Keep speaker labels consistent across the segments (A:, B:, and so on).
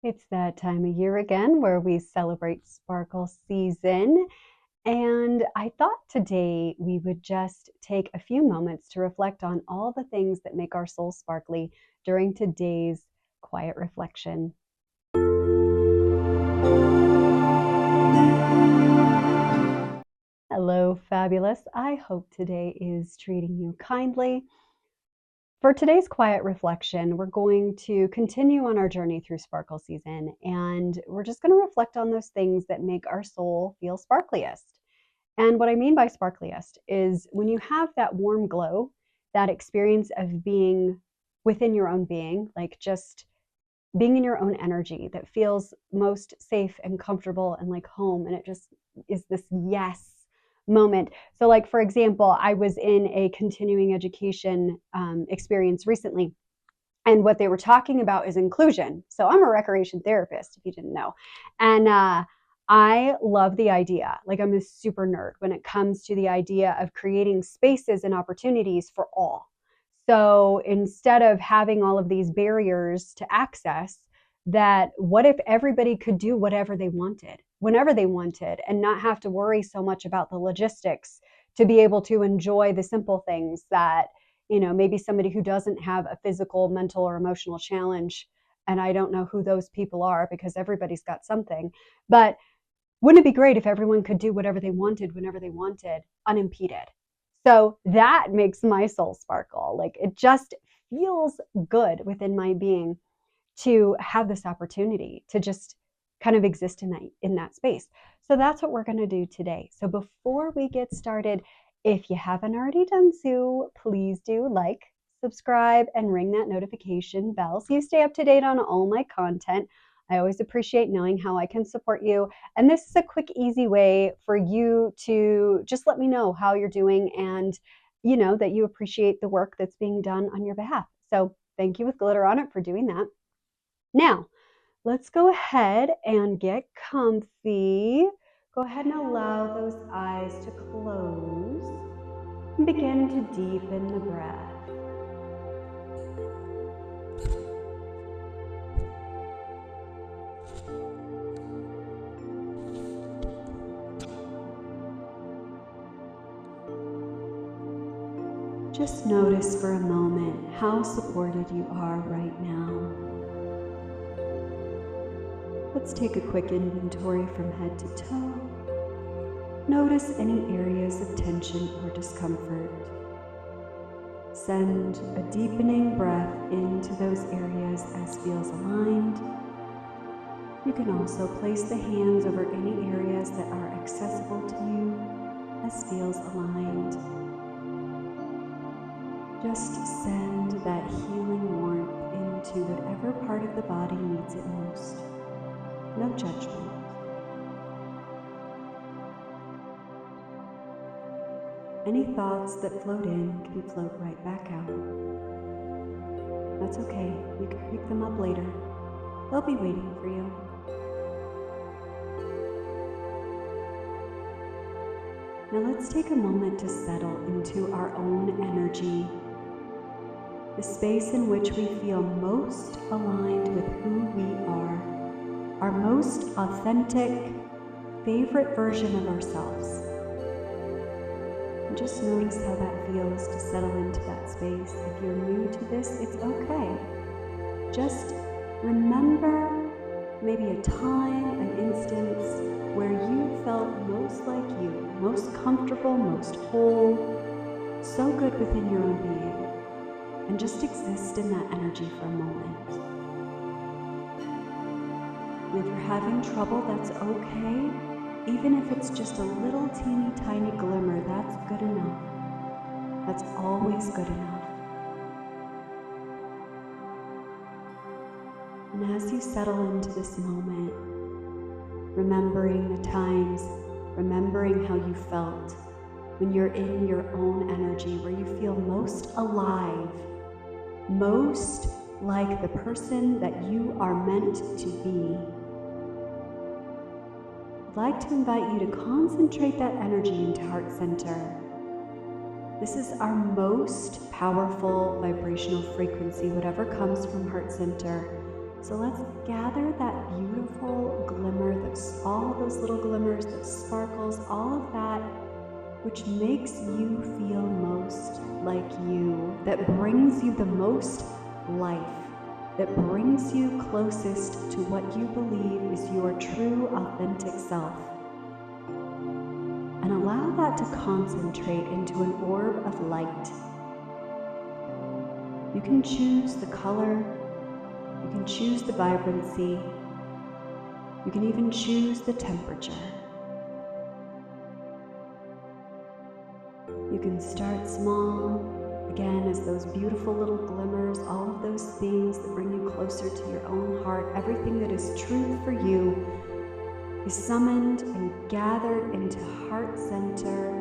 A: It's that time of year again where we celebrate sparkle season. And I thought today we would just take a few moments to reflect on all the things that make our soul sparkly during today's quiet reflection. Hello, fabulous. I hope today is treating you kindly. For today's quiet reflection, we're going to continue on our journey through sparkle season, and we're just going to reflect on those things that make our soul feel sparkliest. And what I mean by sparkliest is when you have that warm glow, that experience of being within your own being, like just being in your own energy that feels most safe and comfortable and like home. And it just is this yes moment. So, like, for example, I was in a continuing education experience recently. And what they were talking about is inclusion. So I'm a recreation therapist, if you didn't know. And I love the idea. Like, I'm a super nerd when it comes to the idea of creating spaces and opportunities for all. So instead of having all of these barriers to access, that what if everybody could do whatever they wanted, whenever they wanted, and not have to worry so much about the logistics to be able to enjoy the simple things that, maybe somebody who doesn't have a physical, mental, or emotional challenge, and I don't know who those people are because everybody's got something, but wouldn't it be great if everyone could do whatever they wanted, whenever they wanted, unimpeded? So that makes my soul sparkle. Like, it just feels good within my being to have this opportunity to just kind of exist in that space. So that's what we're going to do today. So before we get started, if you haven't already done so, please do like, subscribe, and ring that notification bell so you stay up to date on all my content. I always appreciate knowing how I can support you. And this is a quick, easy way for you to just let me know how you're doing and, that you appreciate the work that's being done on your behalf. So thank you with glitter on it for doing that. Now, let's go ahead and get comfy. Go ahead and allow those eyes to close and begin to deepen the breath. Just notice for a moment how supported you are right now. Let's take a quick inventory from head to toe. Notice any areas of tension or discomfort. Send a deepening breath into those areas as feels aligned. You can also place the hands over any areas that are accessible to you as feels aligned. Just send that healing warmth into whatever part of the body needs it most. No judgment. Any thoughts that float in can float right back out. That's okay. You can pick them up later. They'll be waiting for you. Now let's take a moment to settle into our own energy. The space in which we feel most aligned with who we are, our most authentic, favorite version of ourselves. And just notice how that feels to settle into that space. If you're new to this, it's okay. Just remember maybe a time, an instance where you felt most like you, most comfortable, most whole, so good within your own being. And just exist in that energy for a moment. And if you're having trouble, that's okay. Even if it's just a little teeny tiny glimmer, that's good enough. That's always good enough. And as you settle into this moment, remembering the times, remembering how you felt when you're in your own energy, where you feel most alive, most like the person that you are meant to be. I'd like to invite you to concentrate that energy into heart center. This is our most powerful vibrational frequency. Whatever comes from heart center So let's gather that beautiful glimmer, all of those little glimmers, those sparkles, all of that which makes you feel most like you, that brings you the most life, that brings you closest to what you believe is your true, authentic self. And allow that to concentrate into an orb of light. You can choose the color, you can choose the vibrancy, you can even choose the temperature. You can start small, again, as those beautiful little glimmers, all of those things that bring you closer to your own heart, everything that is truth for you is summoned and gathered into heart center.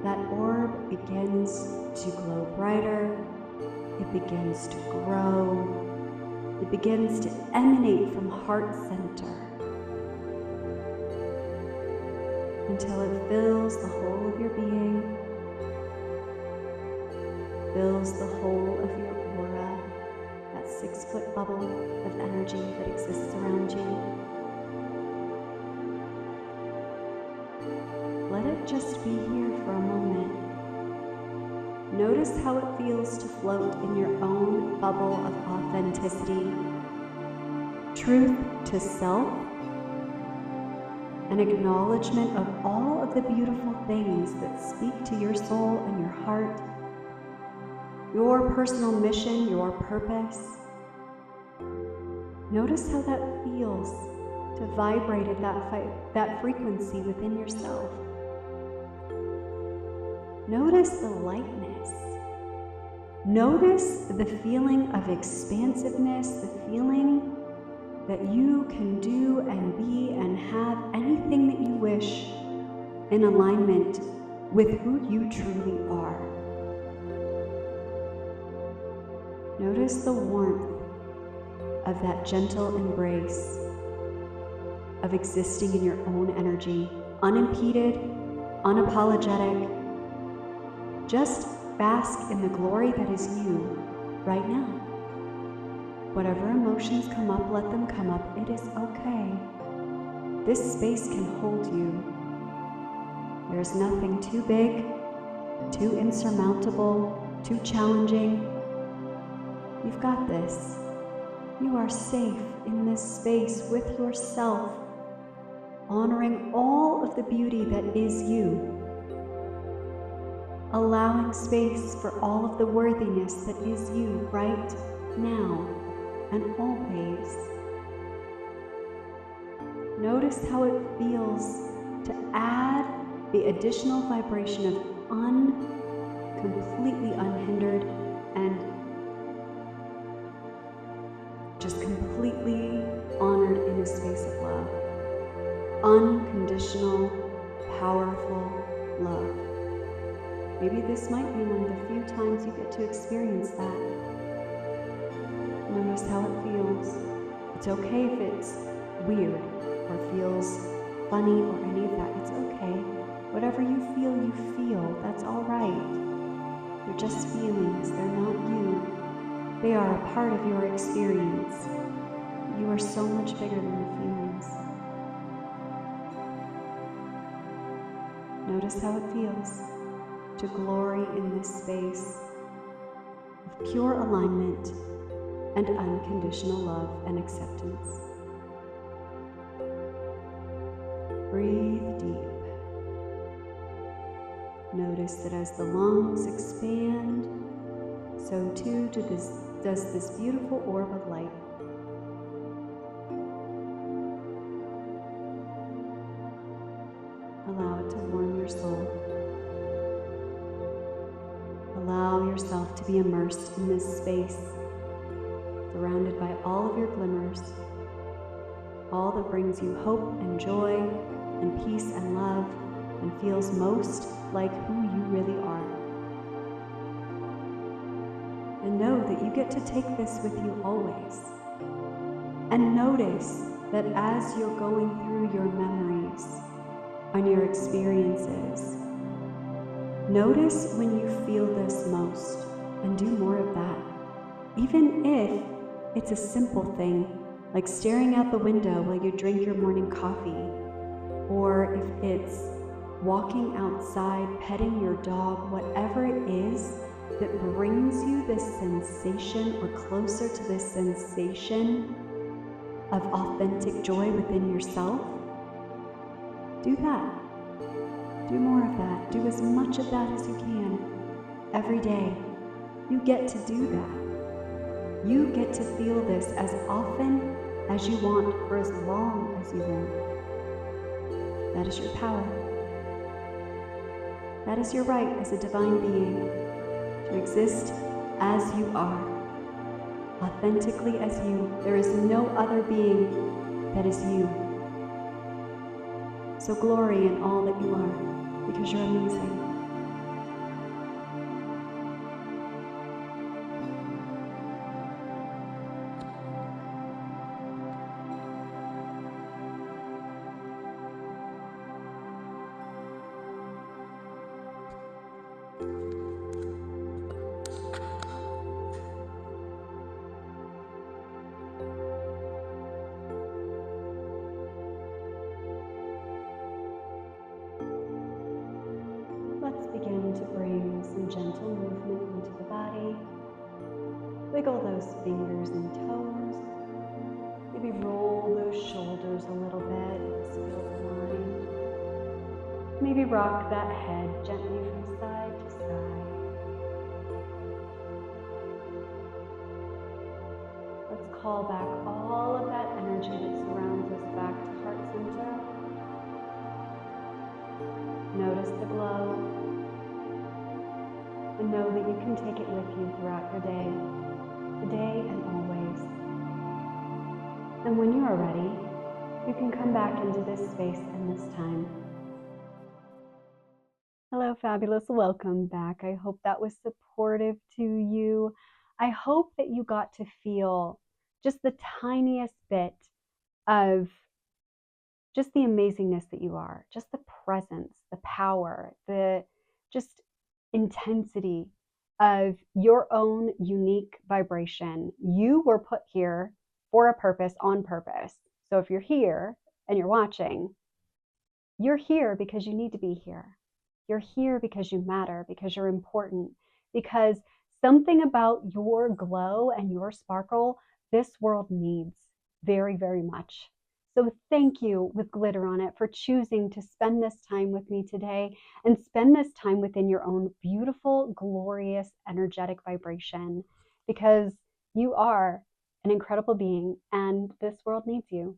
A: That orb begins to glow brighter, it begins to grow, it begins to emanate from heart center until it fills the whole of your being, fills the whole of your aura, that 6-foot bubble of energy that exists around you. Let it just be here for a moment. Notice how it feels to float in your own bubble of authenticity, truth to self, an acknowledgement of all of the beautiful things that speak to your soul and your heart, your personal mission, your purpose. Notice how that feels to vibrate at that frequency within yourself. Notice the lightness. Notice the feeling of expansiveness, the feeling that you can do and be and have anything that you wish in alignment with who you truly are. Notice the warmth of that gentle embrace of existing in your own energy, unimpeded, unapologetic. Just bask in the glory that is you right now. Whatever emotions come up, let them come up. It is okay. This space can hold you. There's nothing too big, too insurmountable, too challenging. You've got this. You are safe in this space with yourself, honoring all of the beauty that is you, allowing space for all of the worthiness that is you right now and always. Notice how it feels to add the additional vibration of completely unhindered and just completely honored in a space of love. Unconditional, powerful love. Maybe this might be one of the few times you get to experience that. Notice how it feels. It's okay if it's weird or feels funny or any of that. It's okay. Whatever you feel. That's all right. They're just feelings. They're not you. They are a part of your experience. You are so much bigger than the feelings. Notice how it feels to glory in this space of pure alignment and unconditional love and acceptance. Breathe deep. Notice that as the lungs expand, so too does this beautiful orb of light. Allow it to warm your soul. Allow yourself to be immersed in this space, surrounded by all of your glimmers, all that brings you hope and joy and peace and love and feels most like who you really are. And know that you get to take this with you always. And notice that as you're going through your memories and your experiences, notice when you feel this most and do more of that. Even if it's a simple thing like staring out the window while you drink your morning coffee, or if it's walking outside, petting your dog, whatever it is that brings you this sensation or closer to this sensation of authentic joy within yourself, do that. Do more of that. Do as much of that as you can every day. You get to do that. You get to feel this as often as you want for as long as you want. That is your power. That is your right as a divine being to exist as you are, authentically as you. There is no other being that is you. So glory in all that you are, because you're amazing. Let's begin to bring some gentle movement into the body. Wiggle those fingers and toes. Maybe roll those shoulders a little bit. This feels aligned. Maybe rock that head gently from side to side. Let's call back all of that energy that surrounds us back to heart center. Notice the glow. And know that you can take it with you throughout your day, today and always. And when you are ready, you can come back into this space and this time. Hello, fabulous. Welcome back. I hope that was supportive to you. I hope that you got to feel just the tiniest bit of just the amazingness that you are, just the presence, the power, the just intensity of your own unique vibration. You were put here for a purpose, on purpose. So if you're here and you're watching, you're here because you need to be here. You're here because you matter, because you're important, because something about your glow and your sparkle, this world needs very, very much. So thank you with glitter on it for choosing to spend this time with me today and spend this time within your own beautiful, glorious, energetic vibration, because you are an incredible being and this world needs you.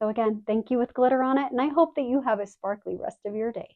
A: So again, thank you with glitter on it, and I hope that you have a sparkly rest of your day.